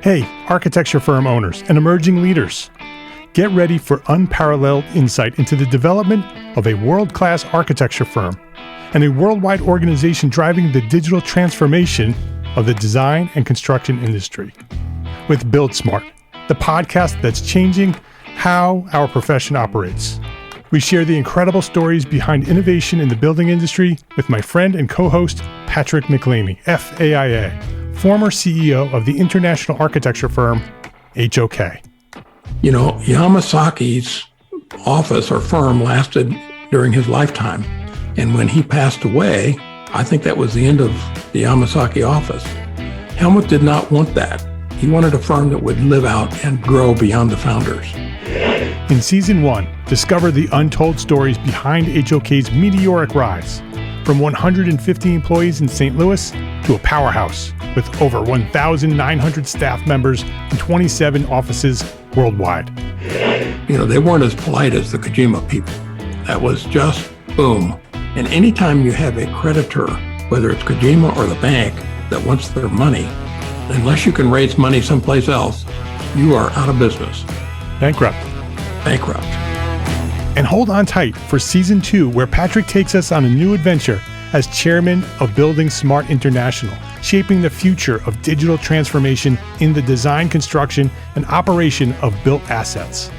Hey, architecture firm owners and emerging leaders. Get ready for unparalleled insight into the development of a world-class architecture firm and a worldwide organization driving the digital transformation of the design and construction industry. With Build Smart, the podcast that's changing how our profession operates. We share the incredible stories behind innovation in the building industry with my friend and co-host, Patrick McLeamy, FAIA, former CEO of the international architecture firm, HOK. You know, Yamasaki's office or firm lasted during his lifetime. And when he passed away, I think that was the end of the Yamasaki office. Helmut did not want that. He wanted a firm that would live out and grow beyond the founders. In Season 1, discover the untold stories behind HOK's meteoric rise, from 150 employees in St. Louis to a powerhouse with over 1,900 staff members and 27 offices worldwide. You know, they weren't as polite as the Kojima people. That was just boom. And anytime you have a creditor, whether it's Kojima or the bank, that wants their money, unless you can raise money someplace else, you are out of business. Bankrupt. And hold on tight for Season 2, where Patrick takes us on a new adventure as chairman of Building Smart International, shaping the future of digital transformation in the design, construction, and operation of built assets.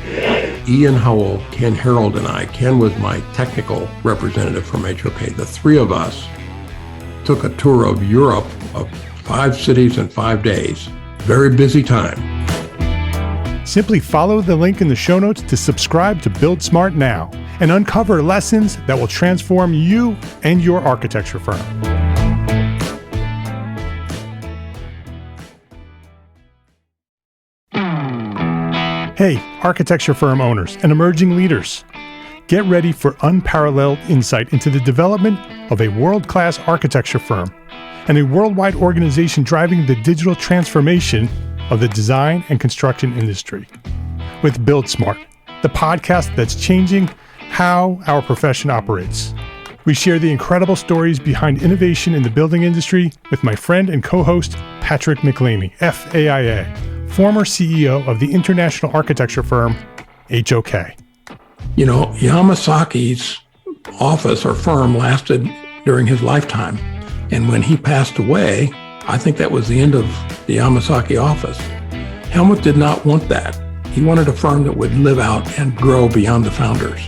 Ian Howell, Ken Harold, and I, Ken was my technical representative from HOK. The three of us took a tour of Europe of 5 cities in 5 days. Very busy time. Simply follow the link in the show notes to subscribe to Build Smart now and uncover lessons that will transform you and your architecture firm. Hey, architecture firm owners and emerging leaders. Get ready for unparalleled insight into the development of a world-class architecture firm and a worldwide organization driving the digital transformation of the design and construction industry. With Build Smart, the podcast that's changing how our profession operates. We share the incredible stories behind innovation in the building industry with my friend and co-host, Patrick McLeamy, FAIA, former CEO of the international architecture firm, HOK. You know, Yamasaki's office or firm lasted during his lifetime. And when he passed away, I think that was the end of the Yamasaki office. Helmut did not want that. He wanted a firm that would live out and grow beyond the founders.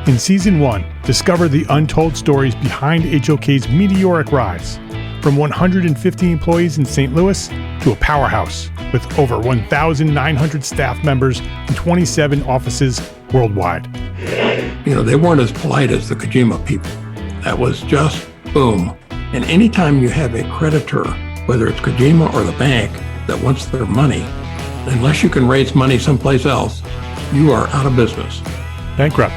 In Season 1, discover the untold stories behind HOK's meteoric rise, from 150 employees in St. Louis to a powerhouse with over 1,900 staff members and 27 offices worldwide. You know, they weren't as polite as the Kojima people. That was just boom. And anytime you have a creditor, whether it's Kojima or the bank, that wants their money, unless you can raise money someplace else, you are out of business. Bankrupt.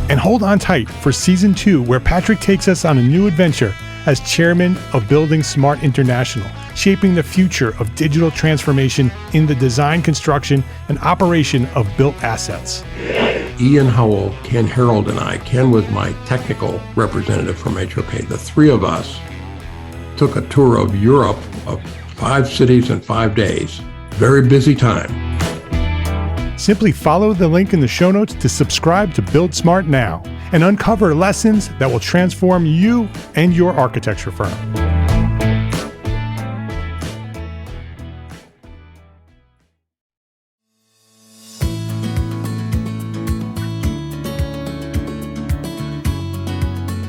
And hold on tight for Season 2, where Patrick takes us on a new adventure as chairman of Building Smart International, shaping the future of digital transformation in the design, construction, and operation of built assets. Ian Howell, Ken Harold, and I, Ken was my technical representative from HOK. The three of us took a tour of Europe of 5 cities in 5 days. Very busy time. Simply follow the link in the show notes to subscribe to Build Smart now and uncover lessons that will transform you and your architecture firm.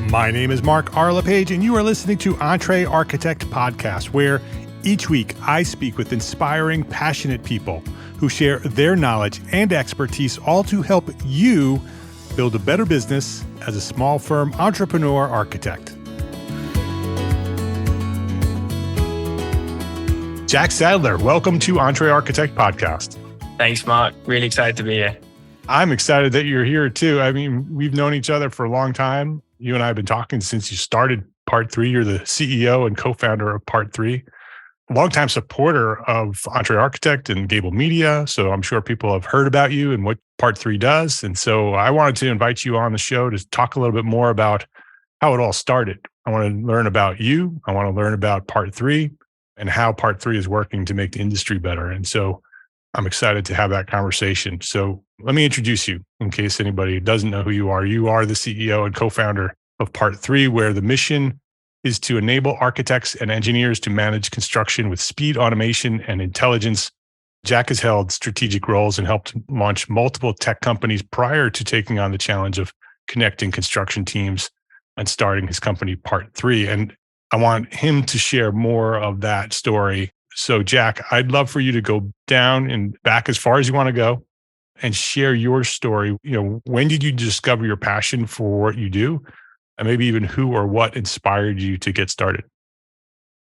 My name is Mark R. LePage, and you are listening to EntreArchitect podcast, where each week I speak with inspiring, passionate people who share their knowledge and expertise, all to help you build a better business as a small firm entrepreneur architect. Jack Sadler, welcome to EntreArchitect podcast. Thanks, Mark. Really excited to be here. I'm excited that you're here too. I mean, we've known each other for a long time. You and I have been talking since you started Part 3. You're the CEO and co-founder of Part 3. Longtime supporter of EntreArchitect and Gable Media. So I'm sure people have heard about you and what Part 3 does. And so I wanted to invite you on the show to talk a little bit more about how it all started. I want to learn about you. I want to learn about Part 3. and how part three is working to make the industry better. And so I'm excited to have that conversation. So let me introduce you in case anybody doesn't know who you are. You are the CEO and co-founder of Part 3, where the mission is to enable architects and engineers to manage construction with speed, automation, and intelligence. Jack has held strategic roles and helped launch multiple tech companies prior to taking on the challenge of connecting construction teams and starting his company, Part 3. And I want him to share more of that story. So, Jack, I'd love for you to go down and back as far as you want to go and share your story. When did you discover your passion for what you do? And maybe even who or what inspired you to get started?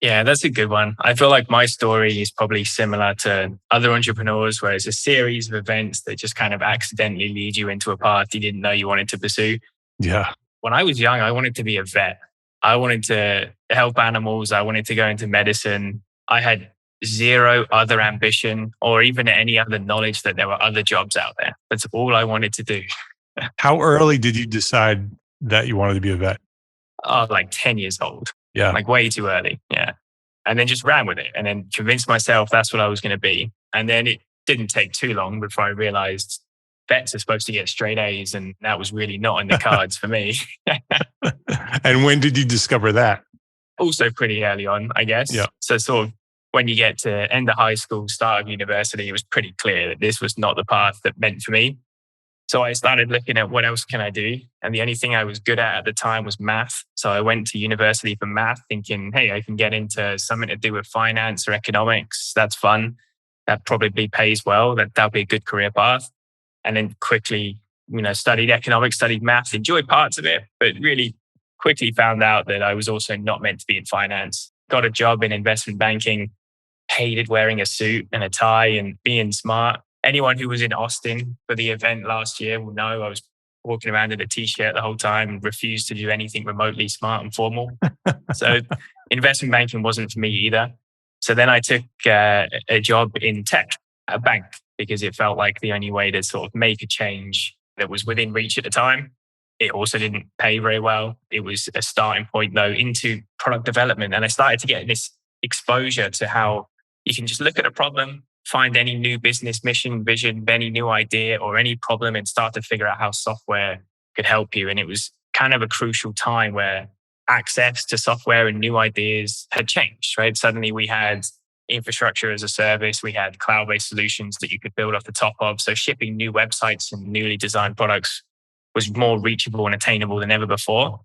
Yeah, that's a good one. I feel like my story is probably similar to other entrepreneurs, where it's a series of events that just kind of accidentally lead you into a path you didn't know you wanted to pursue. Yeah. When I was young, I wanted to be a vet. I wanted to help animals. I wanted to go into medicine. I had zero other ambition or even any other knowledge that there were other jobs out there. That's all I wanted to do. How early did you decide that you wanted to be a vet? Like 10 years old. Yeah. Like way too early. Yeah. And then just ran with it and then convinced myself that's what I was going to be. And then it didn't take too long before I realized vets are supposed to get straight A's, and that was really not in the cards for me. And when did you discover that? Also pretty early on, I guess. Yeah. So sort of when you get to end of high school, start of university, it was pretty clear that this was not the path that meant for me. So I started looking at what else can I do? And the only thing I was good at the time was math. So I went to university for math thinking, hey, I can get into something to do with finance or economics. That's fun. That probably pays well. That'll be a good career path. And then quickly, studied economics, studied math, enjoyed parts of it, but really quickly found out that I was also not meant to be in finance. Got a job in investment banking, hated wearing a suit and a tie and being smart. Anyone who was in Austin for the event last year will know I was walking around in a t-shirt the whole time and refused to do anything remotely smart and formal. So investment banking wasn't for me either. So then I took a job in tech, a bank, because it felt like the only way to sort of make a change that was within reach at the time. It also didn't pay very well. It was a starting point though into product development. And I started to get this exposure to how you can just look at a problem, find any new business mission, vision, any new idea or any problem and start to figure out how software could help you. And it was kind of a crucial time where access to software and new ideas had changed, right? Suddenly we had infrastructure as a service. We had cloud-based solutions that you could build off the top of. So shipping new websites and newly designed products was more reachable and attainable than ever before.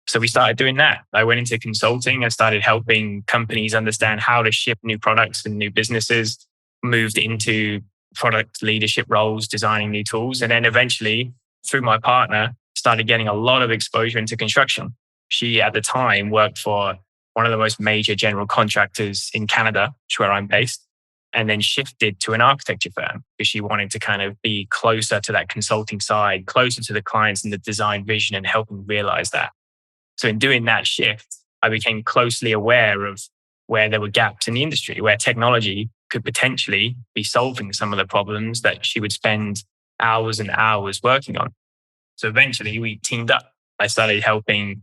So we started doing that. I went into consulting and started helping companies understand how to ship new products and new businesses, moved into product leadership roles, designing new tools. And then eventually, through my partner, started getting a lot of exposure into construction. She, at the time, worked for one of the most major general contractors in Canada, which is where I'm based, and then shifted to an architecture firm because she wanted to kind of be closer to that consulting side, closer to the clients and the design vision and helping realize that. So in doing that shift, I became closely aware of where there were gaps in the industry, where technology could potentially be solving some of the problems that she would spend hours and hours working on. So eventually we teamed up. I started helping.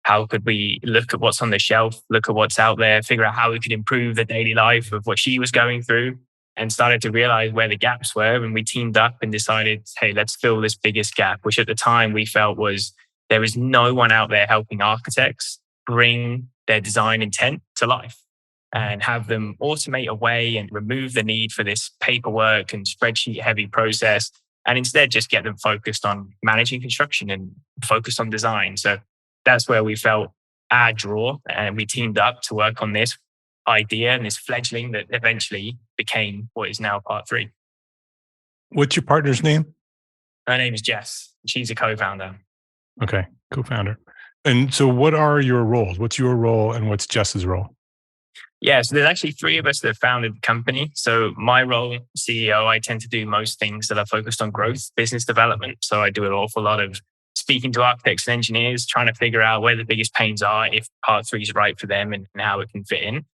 How could we look at what's on the shelf, look at what's out there, figure out how we could improve the daily life of what she was going through, and started to realize where the gaps were. And we teamed up and decided, hey, let's fill this biggest gap, which at the time we felt was there is no one out there helping architects bring their design intent to life and have them automate away and remove the need for this paperwork and spreadsheet heavy process, and instead just get them focused on managing construction and focused on design. So that's where we felt our draw, and we teamed up to work on this idea and this fledgling that eventually became what is now Part 3. What's your partner's name? Her name is Jess. She's a co-founder. Okay, co-founder. And so what are your roles? What's your role and what's Jess's role? Yeah, so there's actually 3 of us that founded the company. So my role, CEO, I tend to do most things that are focused on growth, business development. So I do an awful lot of speaking to architects and engineers, trying to figure out where the biggest pains are, if Part 3 is right for them and how it can fit in.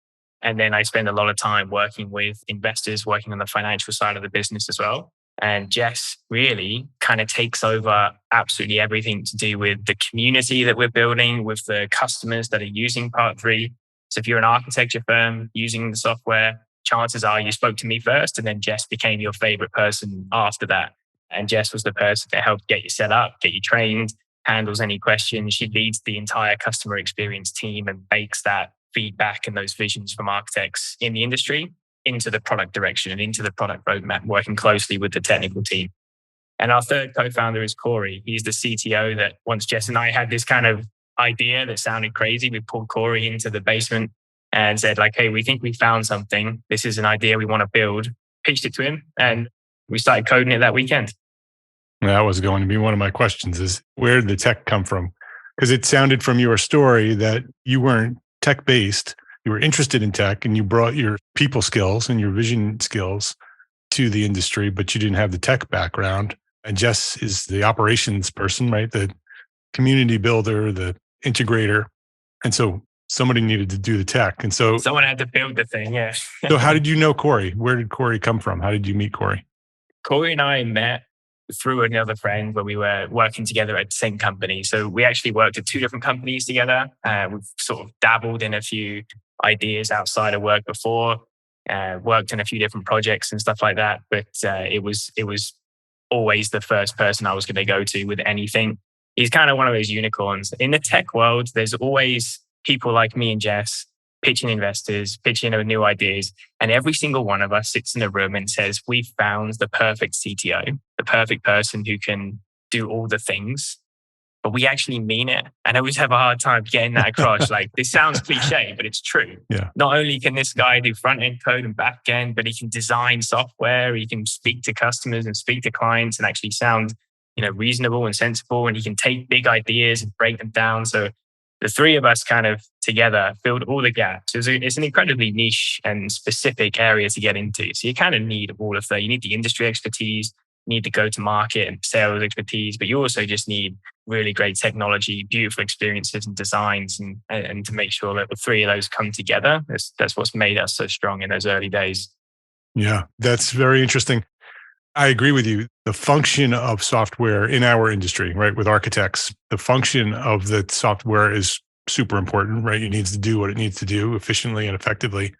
And then I spend a lot of time working with investors, working on the financial side of the business as well. And Jess really kind of takes over absolutely everything to do with the community that we're building, with the customers that are using Part 3. So if you're an architecture firm using the software, chances are you spoke to me first, and then Jess became your favorite person after that. And Jess was the person that helped get you set up, get you trained, handles any questions. She leads the entire customer experience team and bakes that feedback and those visions from architects in the industry into the product direction and into the product roadmap, working closely with the technical team. And our third co-founder is Corey. He's the CTO that once Jess and I had this kind of idea that sounded crazy, we pulled Corey into the basement and said like, hey, we think we found something. This is an idea we want to build. Pitched it to him and we started coding it that weekend. That was going to be one of my questions is where did the tech come from? Because it sounded from your story that you weren't tech-based. You were interested in tech and you brought your people skills and your vision skills to the industry, but you didn't have the tech background. And Jess is the operations person, right? The community builder, the integrator. And so somebody needed to do the tech. And so someone had to build the thing, yeah. So how did you know Corey? Where did Corey come from? How did you meet Corey? Corey and I met through another friend where we were working together at the same company. So we actually worked at two different companies together. We've sort of dabbled in a few ideas outside of work before, worked on a few different projects and stuff like that. But it was always the first person I was going to go to with anything. He's kind of one of those unicorns. In the tech world, there's always people like me and Jess pitching investors, pitching new ideas. And every single one of us sits in a room and says, we've found the perfect CTO, the perfect person who can do all the things. But we actually mean it. And I always have a hard time getting that across. Like, this sounds cliche, but it's true. Yeah. Not only can this guy do front-end code and back-end, but he can design software. He can speak to customers and speak to clients and actually sound, reasonable and sensible. And he can take big ideas and break them down. So the three of us kind of together filled all the gaps. It's an incredibly niche and specific area to get into. So you kind of need all of that. You need the industry expertise, you need the go-to-market and sales expertise, but you also just need really great technology, beautiful experiences and designs, and to make sure that the three of those come together. That's what's made us so strong in those early days. Yeah, that's very interesting. I agree with you. The function of software in our industry, right, with architects, the function of the software is super important, right? It needs to do what it needs to do efficiently and effectively.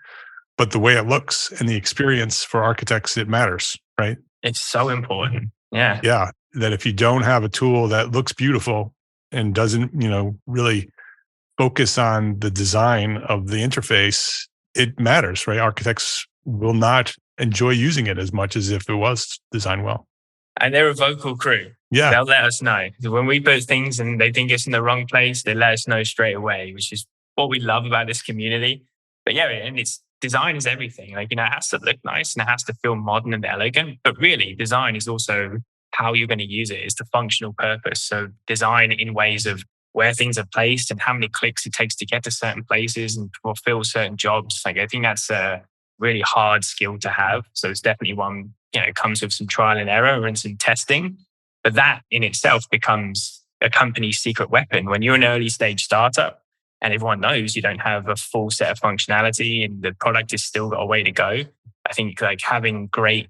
But the way it looks and the experience for architects, it matters, right? It's so important. Yeah. Yeah. That if you don't have a tool that looks beautiful and doesn't, really focus on the design of the interface, it matters, right? Architects will not enjoy using it as much as if it was designed well. And they're a vocal crew. Yeah. They'll let us know. When we put things and they think it's in the wrong place, they let us know straight away, which is what we love about this community. But yeah, and it's design is everything. Like, it has to look nice and it has to feel modern and elegant. But really, design is also how you're going to use it. It's the functional purpose. So design in ways of where things are placed and how many clicks it takes to get to certain places and fulfill certain jobs. Like, I think that's a really hard skill to have. So it's definitely one, it comes with some trial and error and some testing. But that in itself becomes a company's secret weapon. When you're an early stage startup and everyone knows you don't have a full set of functionality and the product has still got a way to go, I think like having great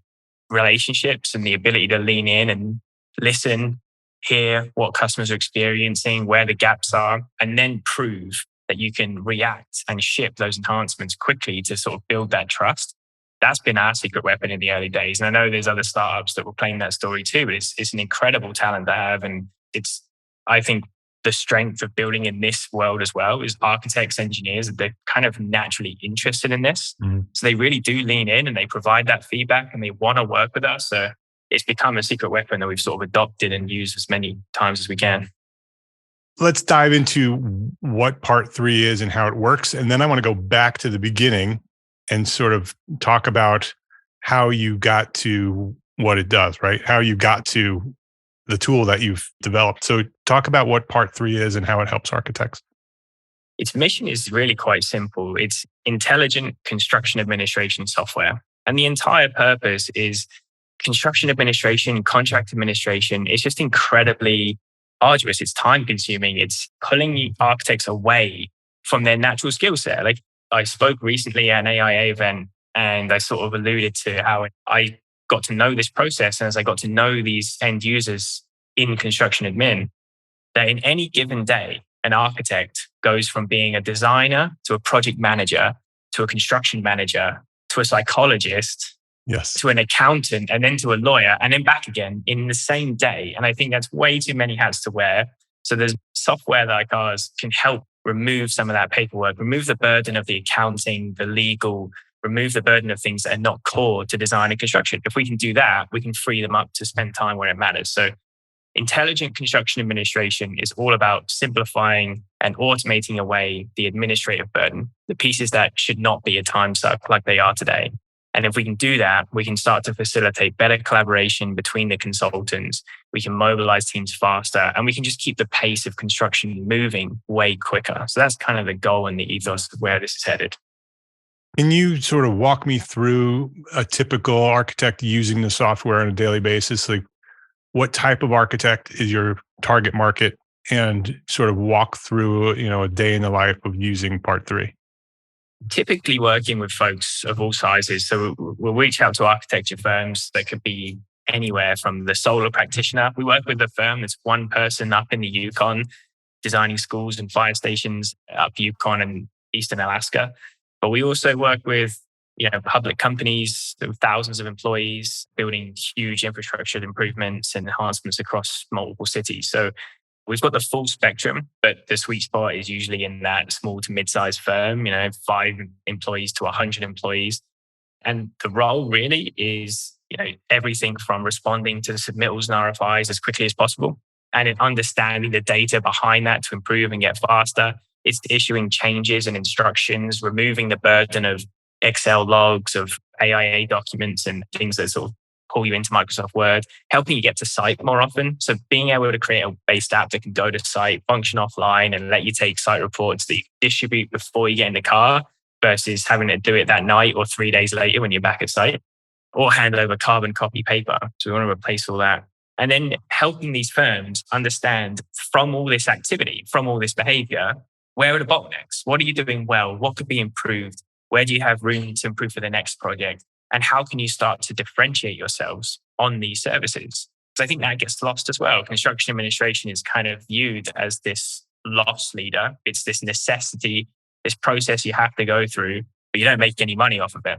relationships and the ability to lean in and listen, hear what customers are experiencing, where the gaps are, and then prove that you can react and ship those enhancements quickly to sort of build that trust. That's been our secret weapon in the early days. And I know there's other startups that will claim that story too, but it's an incredible talent to have. And it's, I think, the strength of building in this world as well is architects, engineers, they're kind of naturally interested in this. Mm. So they really do lean in and they provide that feedback and they want to work with us. So it's become a secret weapon that we've sort of adopted and used as many times as we can. Let's dive into what part 3 is and how it works. And then I want to go back to the beginning and sort of talk about how you got to what it does, right? How you got to the tool that you've developed. So talk about what part 3 is and how it helps architects. Its mission is really quite simple. It's intelligent construction administration software. And the entire purpose is construction administration, contract administration. It's just incredibly arduous. It's time consuming. It's pulling architects away from their natural skill set. Like, I spoke recently at an AIA event and I sort of alluded to how I got to know this process. And as I got to know these end users in construction admin, that in any given day, an architect goes from being a designer to a project manager to a construction manager to a psychologist to an accountant and then to a lawyer and then back again in the same day. And I think that's way too many hats to wear. So there's software like ours can help remove some of that paperwork, remove the burden of the accounting, the legal, remove the burden of things that are not core to design and construction. If we can do that, we can free them up to spend time where it matters. So intelligent construction administration is all about simplifying and automating away the administrative burden, the pieces that should not be a time suck like they are today. And if we can do that, we can start to facilitate better collaboration between the consultants. We can mobilize teams faster and we can just keep the pace of construction moving way quicker. So that's kind of the goal and the ethos of where this is headed. Can you sort of walk me through a typical architect using the software on a daily basis? Like what type of architect is your target market, and sort of walk through, a day in the life of using part 3? Typically working with folks of all sizes. So we'll reach out to architecture firms that could be anywhere from the solar practitioner. We work with a firm that's one person up in the Yukon, designing schools and fire stations up Yukon and Eastern Alaska. But we also work with public companies with thousands of employees building huge infrastructure improvements and enhancements across multiple cities. So we've got the full spectrum, but the sweet spot is usually in that small to mid-sized firm, 5 employees to 100 employees. And the role really is, everything from responding to submittals and RFIs as quickly as possible, and in understanding the data behind that to improve and get faster. It's issuing changes and instructions, removing the burden of Excel logs, of AIA documents and things that sort of pull you into Microsoft Word, helping you get to site more often. So being able to create a based app that can go to site, function offline, and let you take site reports that you distribute before you get in the car versus having to do it that night or 3 days later when you're back at site, or hand over carbon copy paper. So we want to replace all that. And then helping these firms understand from all this activity, from all this behavior, where are the bottlenecks? What are you doing well? What could be improved? Where do you have room to improve for the next project? And how can you start to differentiate yourselves on these services? So I think that gets lost as well. Construction administration is kind of viewed as this loss leader. It's this necessity, this process you have to go through, but you don't make any money off of it.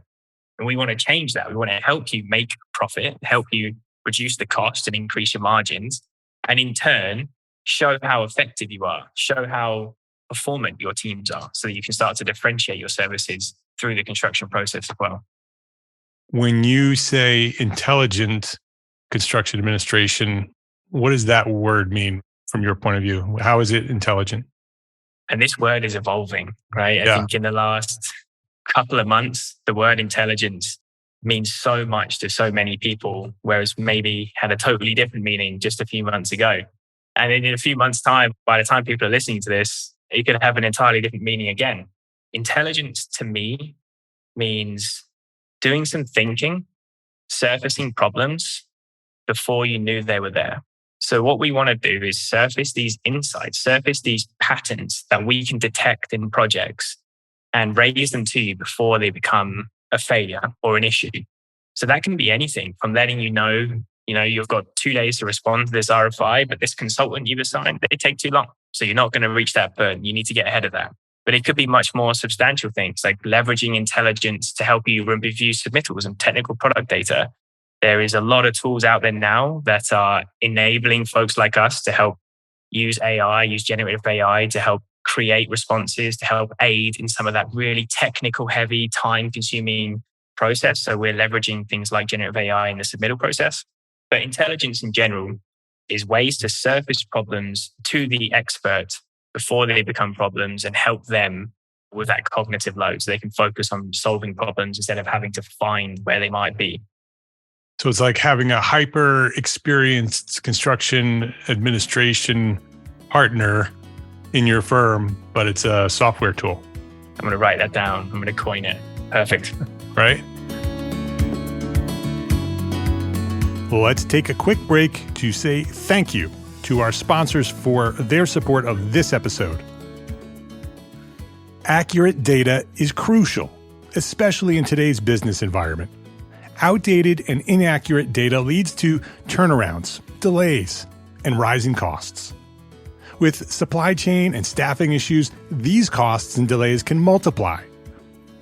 And we want to change that. We want to help you make profit, help you reduce the cost and increase your margins. And in turn, show how effective you are, show how performant your teams are so that you can start to differentiate your services through the construction process as well. When you say intelligent construction administration, what does that word mean from your point of view? How is it intelligent? And this word is evolving, right? I think in the last couple of months, the word intelligence means so much to so many people, whereas maybe had a totally different meaning just a few months ago. And in a few months' time, by the time people are listening to this, it could have an entirely different meaning again. Intelligence to me means doing some thinking, surfacing problems before you knew they were there. So what we want to do is surface these insights, surface these patterns that we can detect in projects and raise them to you before they become a failure or an issue. So that can be anything from letting you know, you've got 2 days to respond to this RFI, but this consultant you've assigned, they take too long. So you're not going to reach that burden. You need to get ahead of that. But it could be much more substantial things like leveraging intelligence to help you review submittals and technical product data. There is a lot of tools out there now that are enabling folks like us to help use AI, use generative AI to help create responses, to help aid in some of that really technical, heavy, time-consuming process. So we're leveraging things like generative AI in the submittal process. But intelligence in general is ways to surface problems to the expert before they become problems and help them with that cognitive load so they can focus on solving problems instead of having to find where they might be. So it's like having a hyper experienced construction administration partner in your firm, but it's a software tool. I'm going to write that down. I'm going to coin it. Perfect. Right? Let's take a quick break to say thank you to our sponsors for their support of this episode. Accurate data is crucial, especially in today's business environment. Outdated and inaccurate data leads to turnarounds, delays, and rising costs. With supply chain and staffing issues, these costs and delays can multiply.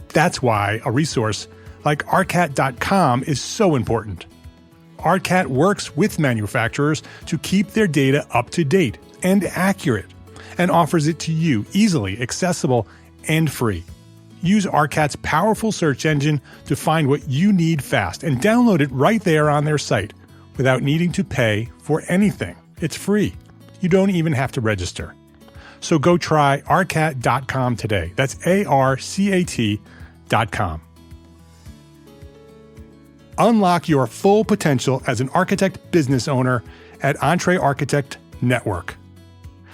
That's why a resource like ARCAT.com is so important. ARCAT works with manufacturers to keep their data up to date and accurate, and offers it to you easily, accessible, and free. Use ARCAT's powerful search engine to find what you need fast and download it right there on their site without needing to pay for anything. It's free. You don't even have to register. So go try arcat.com today. That's ARCAT.com. Unlock your full potential as an architect business owner at EntreArchitect Network.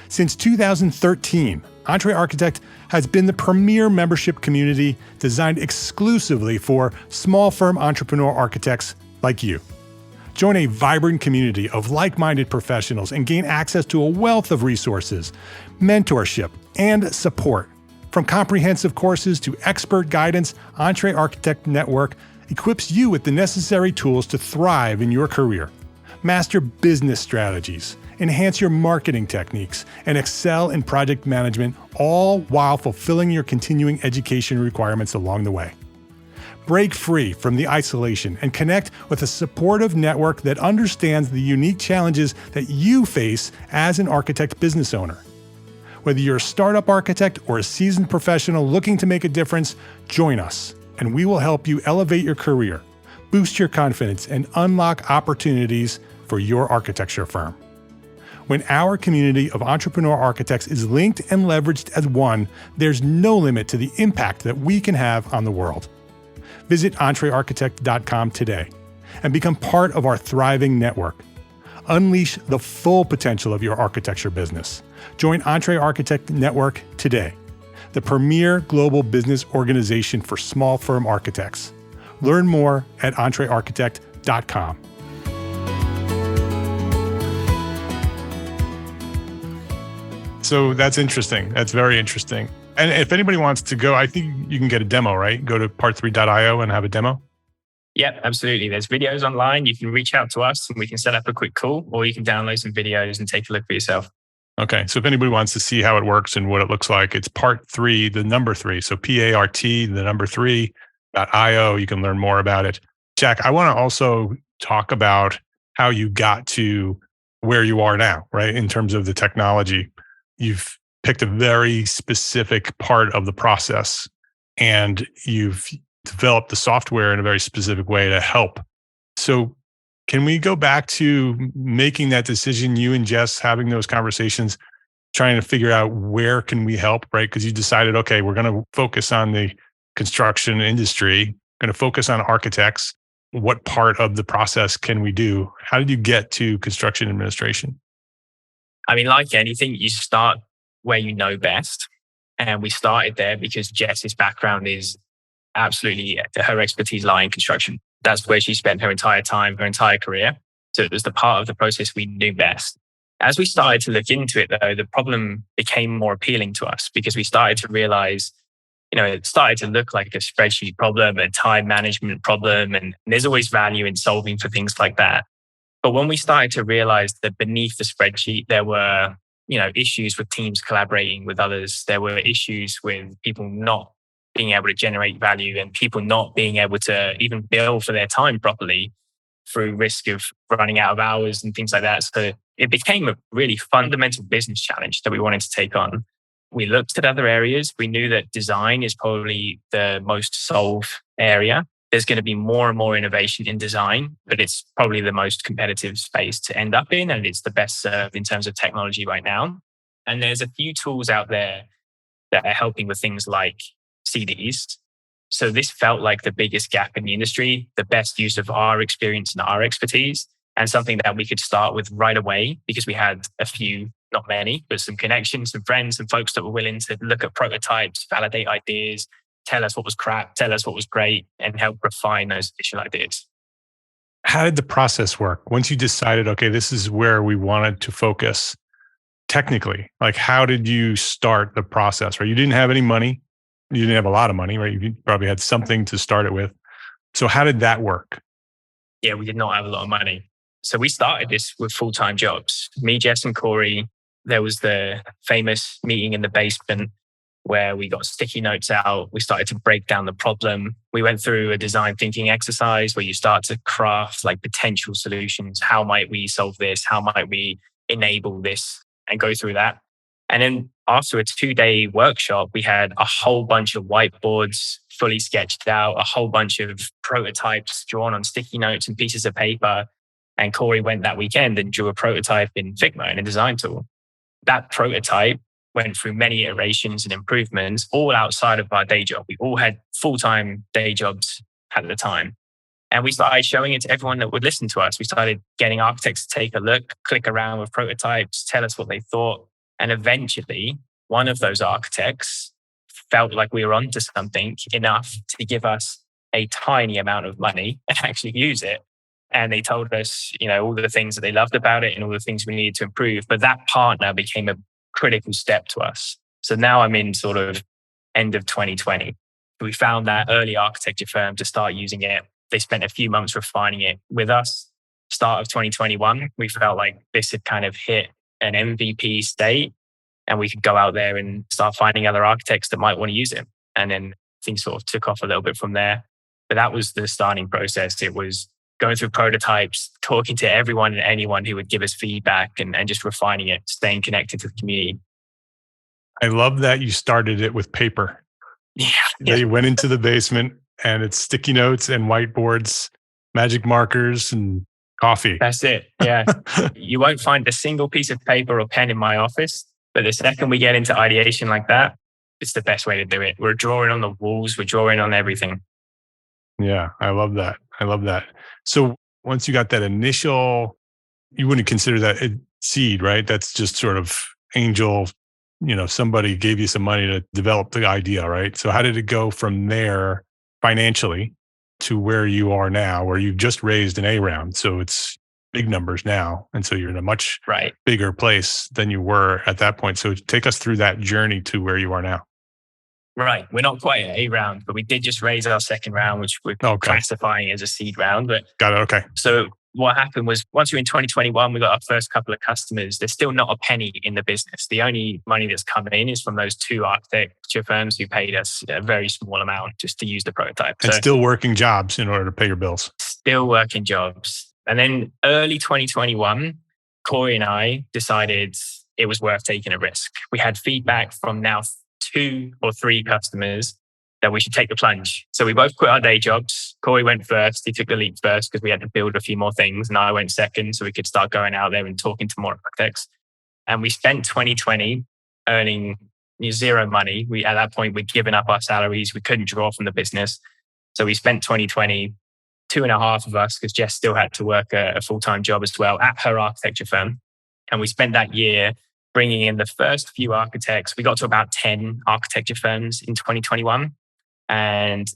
Since 2013, EntreArchitect has been the premier membership community designed exclusively for small firm entrepreneur architects like you. Join a vibrant community of like-minded professionals and gain access to a wealth of resources, mentorship, and support. From comprehensive courses to expert guidance, EntreArchitect Network equips you with the necessary tools to thrive in your career. Master business strategies, enhance your marketing techniques, and excel in project management, all while fulfilling your continuing education requirements along the way. Break free from the isolation and connect with a supportive network that understands the unique challenges that you face as an architect business owner. Whether you're a startup architect or a seasoned professional looking to make a difference, join us, and we will help you elevate your career, boost your confidence, and unlock opportunities for your architecture firm. When our community of entrepreneur architects is linked and leveraged as one, there's no limit to the impact that we can have on the world. Visit EntreArchitect.com today and become part of our thriving network. Unleash the full potential of your architecture business. Join EntreArchitect Network today, the premier global business organization for small firm architects. Learn more at EntreArchitect.com. So that's interesting. That's very interesting. And if anybody wants to go, I think you can get a demo, right? Go to part3.io and have a demo. Yep, absolutely. There's videos online. You can reach out to us and we can set up a quick call, or you can download some videos and take a look for yourself. Okay. So if anybody wants to see how it works and what it looks like, it's part3, the number 3. So PART, the number 3.io. You can learn more about it. Jack, I want to also talk about how you got to where you are now, right? In terms of the technology. You've picked a very specific part of the process and you've developed the software in a very specific way to help. So can we go back to making that decision, you and Jess having those conversations, trying to figure out where can we help, right? Because you decided, okay, we're going to focus on the construction industry, going to focus on architects. What part of the process can we do? How did you get to construction administration? I mean, like anything, you start where you know best. And we started there because Jess's background is absolutely, her expertise lie in construction. That's where she spent her entire time, her entire career. So it was the part of the process we knew best. As we started to look into it, though, the problem became more appealing to us because we started to realize, it started to look like a spreadsheet problem, a time management problem, and there's always value in solving for things like that. But when we started to realize that beneath the spreadsheet, there were, issues with teams collaborating with others. There were issues with people not being able to generate value and people not being able to even bill for their time properly through risk of running out of hours and things like that. So it became a really fundamental business challenge that we wanted to take on. We looked at other areas. We knew that design is probably the most solved area. There's going to be more and more innovation in design, but it's probably the most competitive space to end up in. And it's the best served in terms of technology right now. And there's a few tools out there that are helping with things like CDs. So this felt like the biggest gap in the industry, the best use of our experience and our expertise, and something that we could start with right away because we had a few, not many, but some connections, some friends, some folks that were willing to look at prototypes, validate ideas, tell us what was crap, tell us what was great, and help refine those initial ideas. How did the process work? Once you decided, okay, this is where we wanted to focus technically, like how did you start the process, right? You didn't have any money. You didn't have a lot of money, right? You probably had something to start it with. So how did that work? Yeah, we did not have a lot of money. So we started this with full-time jobs. Me, Jess, and Corey there was the famous meeting in the basement where we got sticky notes out. We started to break down the problem. We went through a design thinking exercise where you start to craft like potential solutions. How might we solve this? How might we enable this? And go through that. And then after a 2-day workshop, we had a whole bunch of whiteboards fully sketched out, a whole bunch of prototypes drawn on sticky notes and pieces of paper. And Corey went that weekend and drew a prototype in Figma in a design tool. That prototype went through many iterations and improvements, all outside of our day job. We all had full-time day jobs at the time. And we started showing it to everyone that would listen to us. We started getting architects to take a look, click around with prototypes, tell us what they thought. And eventually, one of those architects felt like we were onto something enough to give us a tiny amount of money and actually use it. And they told us, all the things that they loved about it and all the things we needed to improve. But that partner became a critical step to us. So now I'm in sort of end of 2020. We found that early architecture firm to start using it. They spent a few months refining it with us. Start of 2021, we felt like this had kind of hit an MVP state and we could go out there and start finding other architects that might want to use it. And then things sort of took off a little bit from there. But that was the starting process. It was going through prototypes, talking to everyone and anyone who would give us feedback and just refining it, staying connected to the community. I love that you started it with paper. Yeah. They went into the basement and it's sticky notes and whiteboards, magic markers and coffee. That's it. Yeah. You won't find a single piece of paper or pen in my office. But the second we get into ideation like that, it's the best way to do it. We're drawing on the walls. We're drawing on everything. Yeah, I love that. So once you got that initial, you wouldn't consider that a seed, right? That's just sort of angel, somebody gave you some money to develop the idea, right? So how did it go from there financially to where you are now, where you've just raised an A round? So it's big numbers now. And so you're in a much bigger place than you were at that point. So take us through that journey to where you are now. Right. We're not quite at A round, but we did just raise our second round, which we're classifying as a seed round. But got it. Okay. So what happened was once we're in 2021, we got our first couple of customers. There's still not a penny in the business. The only money that's coming in is from those 2 architecture firms who paid us a very small amount just to use the prototype. And still working jobs in order to pay your bills. Still working jobs. And then early 2021, Corey and I decided it was worth taking a risk. We had feedback from now 2 or 3 customers that we should take the plunge. So we both quit our day jobs. Corey went first. He took the leap first because we had to build a few more things. And I went second so we could start going out there and talking to more architects. And we spent 2020 earning zero money. At that point, we'd given up our salaries. We couldn't draw from the business. So we spent 2020, 2.5 of us, because Jess still had to work a full-time job as well at her architecture firm. And we spent that year bringing in the first few architects. We got to about 10 architecture firms in 2021, and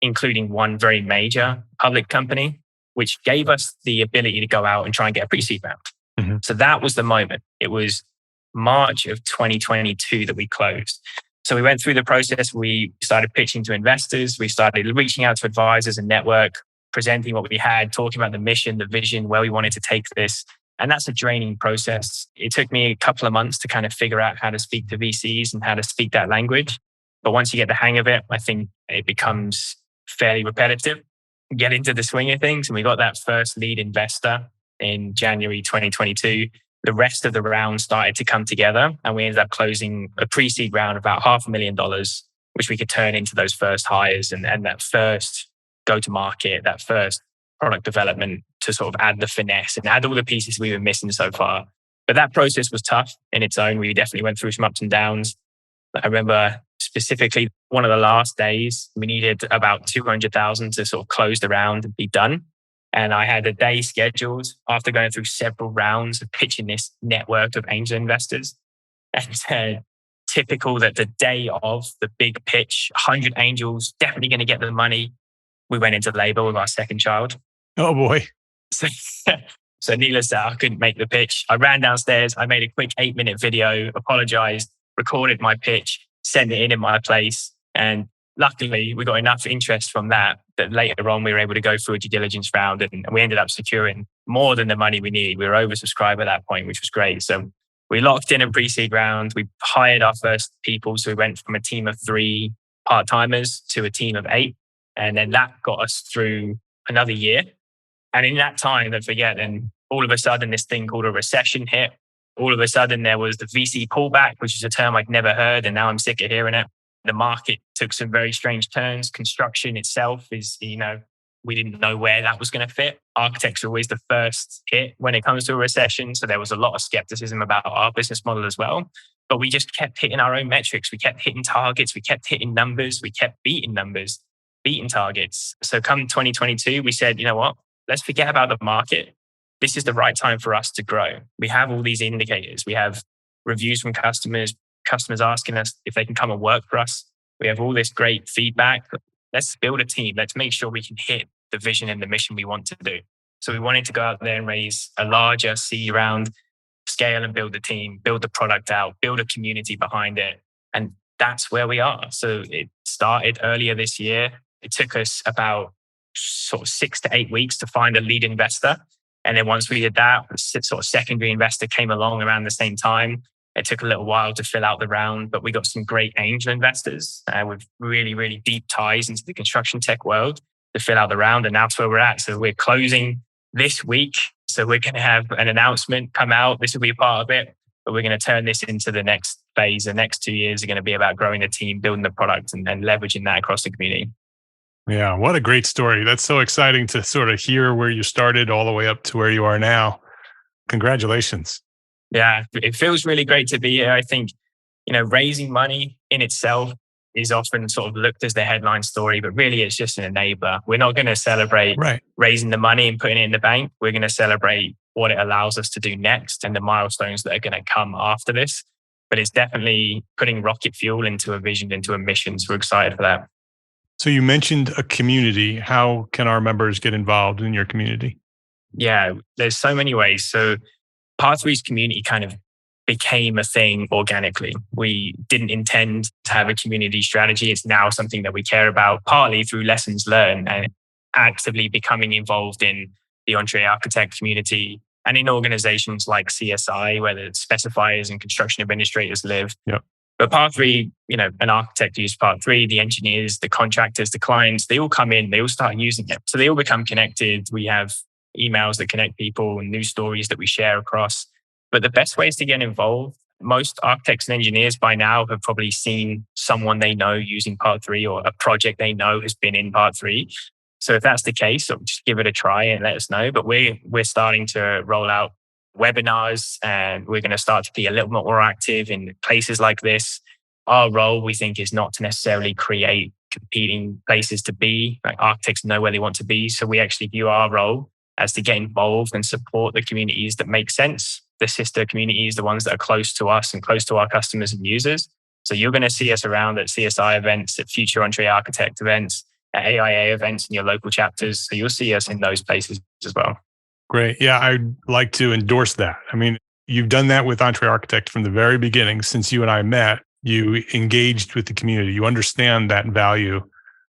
including one very major public company, which gave us the ability to go out and try and get a pre-seed round. Mm-hmm. So that was the moment. It was March of 2022 that we closed. So we went through the process. We started pitching to investors. We started reaching out to advisors and network, presenting what we had, talking about the mission, the vision, where we wanted to take this. And that's a draining process. It took me a couple of months to kind of figure out how to speak to VCs and how to speak that language. But once you get the hang of it, I think it becomes fairly repetitive. Get into the swing of things. And we got that first lead investor in January 2022. The rest of the round started to come together, and we ended up closing a pre-seed round of about $500,000, which we could turn into those first hires and that first go-to-market, that first product development to sort of add the finesse and add all the pieces we were missing so far. But that process was tough in its own. We definitely went through some ups and downs. I remember specifically one of the last days, we needed about $200,000 to sort of close the round and be done. And I had a day scheduled after going through several rounds of pitching this network of angel investors. And typical that the day of the big pitch, 100 angels, definitely going to get the money. We went into labor with our second child. Oh boy. So needless to say, I couldn't make the pitch. I ran downstairs. I made a quick 8-minute video, apologized, recorded my pitch, sent it in my place. And luckily, we got enough interest from that later on we were able to go through a due diligence round, and we ended up securing more than the money we needed. We were oversubscribed at that point, which was great. So We locked in a pre-seed round. We hired our first people. So we went from a team of 3 part-timers to a team of 8. And then that got us through another year. And in that time, don't forget, then all of a sudden, this thing called a recession hit. All of a sudden, there was the VC pullback, which is a term I'd never heard. And now I'm sick of hearing it. The market took some very strange turns. Construction itself is, we didn't know where that was going to fit. Architects are always the first hit when it comes to a recession. So there was a lot of skepticism about our business model as well. But we just kept hitting our own metrics. We kept hitting targets. We kept hitting numbers. We kept beating numbers, beating targets. So come 2022, we said, you know what? Let's forget about the market. This is the right time for us to grow. We have all these indicators. We have reviews from customers asking us if they can come and work for us. We have all this great feedback. Let's build a team. Let's make sure we can hit the vision and the mission we want to do. So we wanted to go out there and raise a larger seed round, scale and build the team, build the product out, build a community behind it. And that's where we are. So it started earlier this year. It took us about sort of 6 to 8 weeks to find a lead investor. And then once we did that, a sort of secondary investor came along around the same time. It took a little while to fill out the round, but we got some great angel investors with really, really deep ties into the construction tech world to fill out the round. And that's where we're at. So we're closing this week. So we're going to have an announcement come out. This will be a part of it, but we're going to turn this into the next phase. The next 2 years are going to be about growing the team, building the product and leveraging that across the community. Yeah, what a great story. That's so exciting to sort of hear where you started all the way up to where you are now. Congratulations. Yeah, it feels really great to be here. I think, raising money in itself is often sort of looked as the headline story, but really it's just an enabler. We're not going to celebrate raising the money and putting it in the bank. We're going to celebrate what it allows us to do next and the milestones that are going to come after this. But it's definitely putting rocket fuel into a vision, into a mission. So we're excited for that. So you mentioned a community. How can our members get involved in your community? Yeah, there's so many ways. So Part3's community kind of became a thing organically. We didn't intend to have a community strategy. It's now something that we care about, partly through lessons learned and actively becoming involved in the EntreArchitect community and in organizations like CSI, where the specifiers and construction administrators live. Yep. But Part3, an architect uses Part3, the engineers, the contractors, the clients, they all come in, they all start using it. So they all become connected. We have emails that connect people and news stories that we share across. But the best ways to get involved, most architects and engineers by now have probably seen someone they know using Part3 or a project they know has been in Part3. So if that's the case, just give it a try and let us know. But we're starting to roll out webinars and we're going to start to be a little bit more active in places like this. Our role, we think, is not to necessarily create competing places to be. Like architects know where they want to be. So we actually view our role as to get involved and support the communities that make sense, the sister communities, the ones that are close to us and close to our customers and users. So you're going to see us around at CSI events, at future EntreArchitect events, at AIA events in your local chapters. So you'll see us in those places as well. Great. Yeah, I'd like to endorse that. I mean, you've done that with EntreArchitect from the very beginning. Since you and I met, you engaged with the community. You understand that value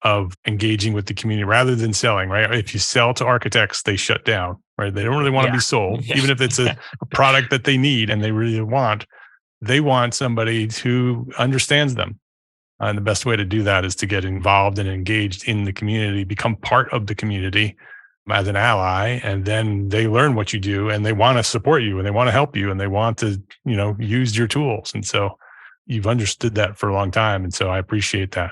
of engaging with the community rather than selling, right? If you sell to architects, they shut down, right? They don't really want to be sold, even if it's a product that they need and they really want. They want somebody who understands them. And the best way to do that is to get involved and engaged in the community, become part of the community as an ally, and then they learn what you do and they want to support you and they want to help you and they want to, use your tools. And so you've understood that for a long time. And so I appreciate that.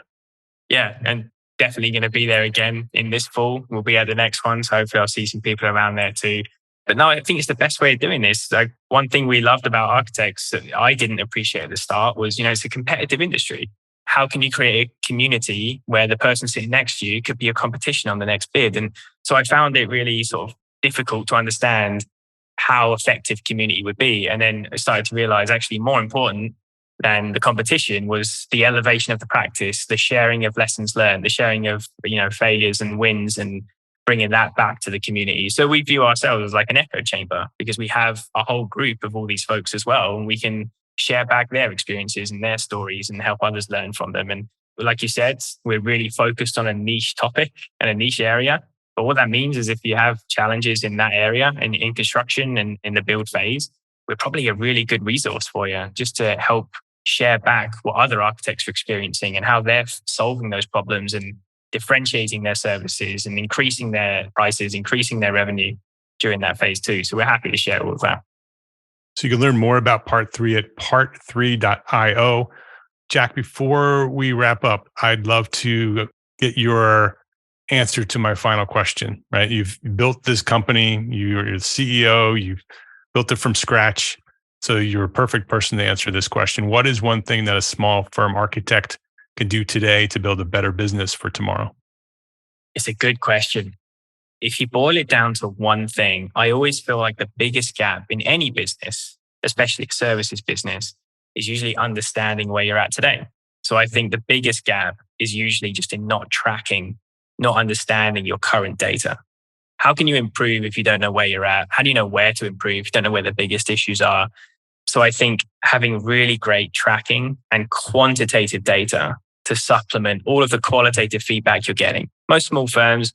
Yeah. And definitely going to be there again in this fall. We'll be at the next one. So hopefully I'll see some people around there too. But no, I think it's the best way of doing this. Like one thing we loved about architects that I didn't appreciate at the start was, it's a competitive industry. How can you create a community where the person sitting next to you could be a competition on the next bid? And so I found it really sort of difficult to understand how effective community would be. And then I started to realize actually more important than the competition was the elevation of the practice, the sharing of lessons learned, the sharing of, failures and wins and bringing that back to the community. So we view ourselves as like an echo chamber because we have a whole group of all these folks as well. And we can share back their experiences and their stories and help others learn from them. And like you said, we're really focused on a niche topic and a niche area. But what that means is if you have challenges in that area and in construction and in the build phase, we're probably a really good resource for you just to help share back what other architects are experiencing and how they're solving those problems and differentiating their services and increasing their prices, increasing their revenue during that phase too. So we're happy to share all of that. So you can learn more about Part 3 at part3.io. Jack, before we wrap up, I'd love to get your answer to my final question, right? You've built this company, you're the CEO, you've built it from scratch. So you're a perfect person to answer this question. What is one thing that a small firm architect can do today to build a better business for tomorrow? It's a good question. If you boil it down to one thing, I always feel like the biggest gap in any business, especially a services business, is usually understanding where you're at today. So I think the biggest gap is usually just in not tracking, not understanding your current data. How can you improve if you don't know where you're at? How do you know where to improve if you don't know where the biggest issues are? So I think having really great tracking and quantitative data to supplement all of the qualitative feedback you're getting. Most small firms,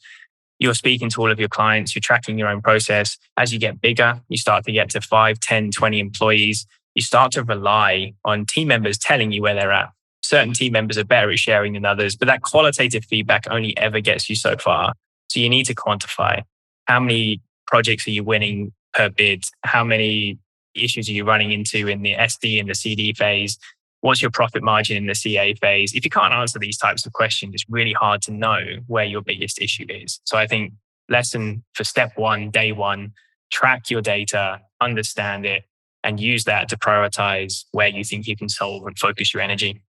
you're speaking to all of your clients, you're tracking your own process. As you get bigger, you start to get to 5, 10, 20 employees. You start to rely on team members telling you where they're at. Certain team members are better at sharing than others, but that qualitative feedback only ever gets you so far. So you need to quantify how many projects are you winning per bid? How many issues are you running into in the SD and the CD phase? What's your profit margin in the CA phase? If you can't answer these types of questions, it's really hard to know where your biggest issue is. So I think lesson for step one, day one, track your data, understand it, and use that to prioritize where you think you can solve and focus your energy.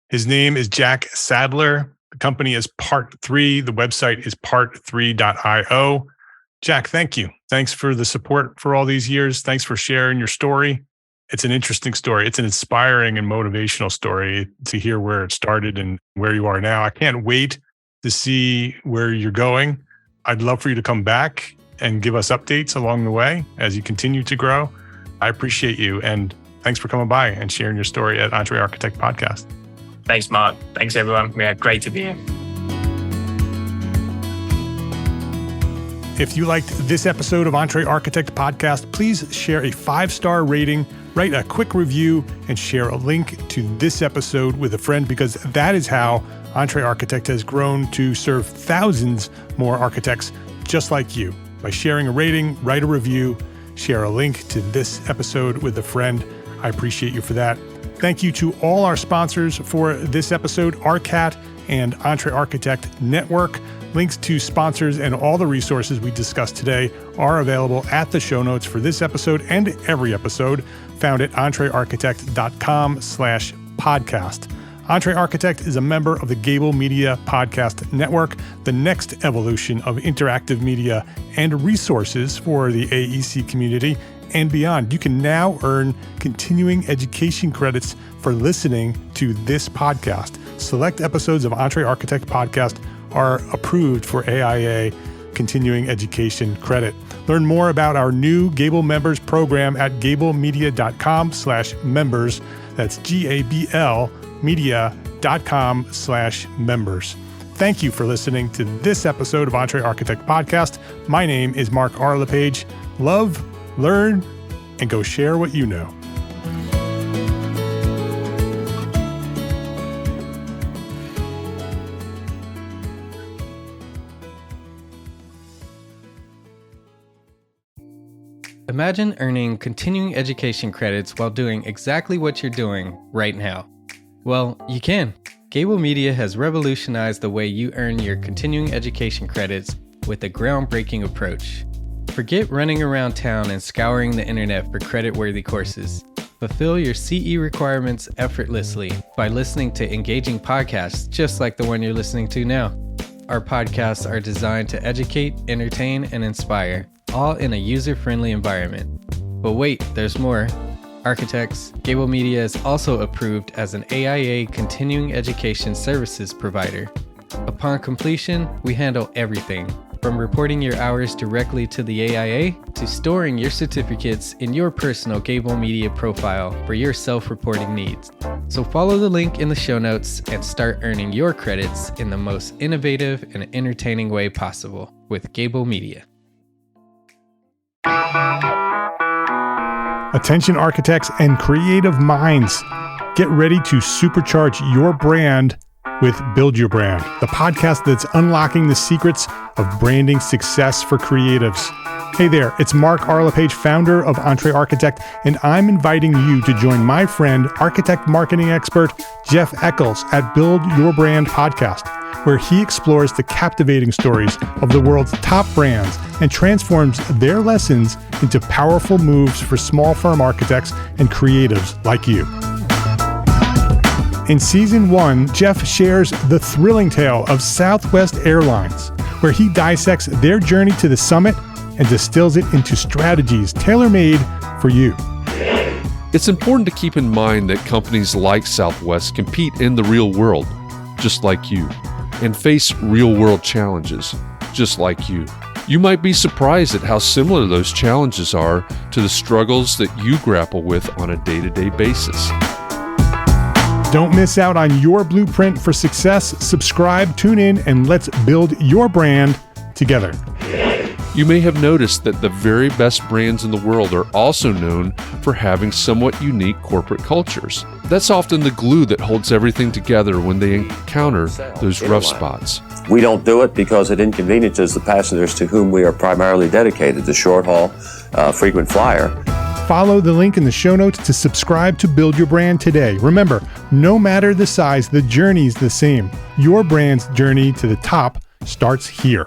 His name is Jack Sadler. The company is Part 3. The website is part3.io. Jack, thank you. Thanks for the support for all these years. Thanks for sharing your story. It's an interesting story. It's an inspiring and motivational story to hear where it started and where you are now. I can't wait to see where you're going. I'd love for you to come back and give us updates along the way as you continue to grow. I appreciate you. And thanks for coming by and sharing your story at EntreArchitect Podcast. Thanks, Mark. Thanks, everyone. Yeah, great to be here. If you liked this episode of EntreArchitect Podcast, please share a 5-star rating, write a quick review, and share a link to this episode with a friend, because that is how EntreArchitect has grown to serve thousands more architects just like you. By sharing a rating, write a review, share a link to this episode with a friend. I appreciate you for that. Thank you to all our sponsors for this episode, ARCAT and EntreArchitect Network. Links to sponsors and all the resources we discussed today are available at the show notes for this episode and every episode, found at entrearchitect.com/podcast. EntreArchitect is a member of the Gable Media Podcast Network, the next evolution of interactive media and resources for the AEC community and beyond. You can now earn continuing education credits for listening to this podcast. Select episodes of EntreArchitect Podcast are approved for AIA continuing education credit. Learn more about our new Gable Members program at gablemedia.com/members. That's GABL media.com/members. Thank you for listening to this episode of EntreArchitect Podcast. My name is Mark R. LePage. Love, learn, and go share what you know. Imagine earning continuing education credits while doing exactly what you're doing right now. Well, you can. Gable Media has revolutionized the way you earn your continuing education credits with a groundbreaking approach. Forget running around town and scouring the internet for credit-worthy courses. Fulfill your CE requirements effortlessly by listening to engaging podcasts just like the one you're listening to now. Our podcasts are designed to educate, entertain, and inspire, all in a user-friendly environment. But wait, there's more. Architects, Gable Media is also approved as an AIA continuing education services provider. Upon completion, we handle everything, from reporting your hours directly to the AIA to storing your certificates in your personal Gable Media profile for your self-reporting needs. So follow the link in the show notes and start earning your credits in the most innovative and entertaining way possible with Gable Media. Attention architects and creative minds, get ready to supercharge your brand with Build Your Brand, the podcast that's unlocking the secrets of branding success for creatives. Hey there, it's Mark Arlepage, founder of EntreArchitect, and I'm inviting you to join my friend, architect marketing expert Jeff Eccles at Build Your Brand podcast, where he explores the captivating stories of the world's top brands and transforms their lessons into powerful moves for small firm architects and creatives like you. In Season 1, Jeff shares the thrilling tale of Southwest Airlines, where he dissects their journey to the summit and distills it into strategies tailor-made for you. It's important to keep in mind that companies like Southwest compete in the real world, just like you, and face real-world challenges, just like you. You might be surprised at how similar those challenges are to the struggles that you grapple with on a day-to-day basis. Don't miss out on your blueprint for success. Subscribe, tune in, and let's build your brand together. You may have noticed that the very best brands in the world are also known for having somewhat unique corporate cultures. That's often the glue that holds everything together when they encounter those rough spots. We don't do it because it inconveniences the passengers to whom we are primarily dedicated, the short haul, frequent flyer. Follow the link in the show notes to subscribe to Build Your Brand today. Remember, no matter the size, the journey's the same. Your brand's journey to the top starts here.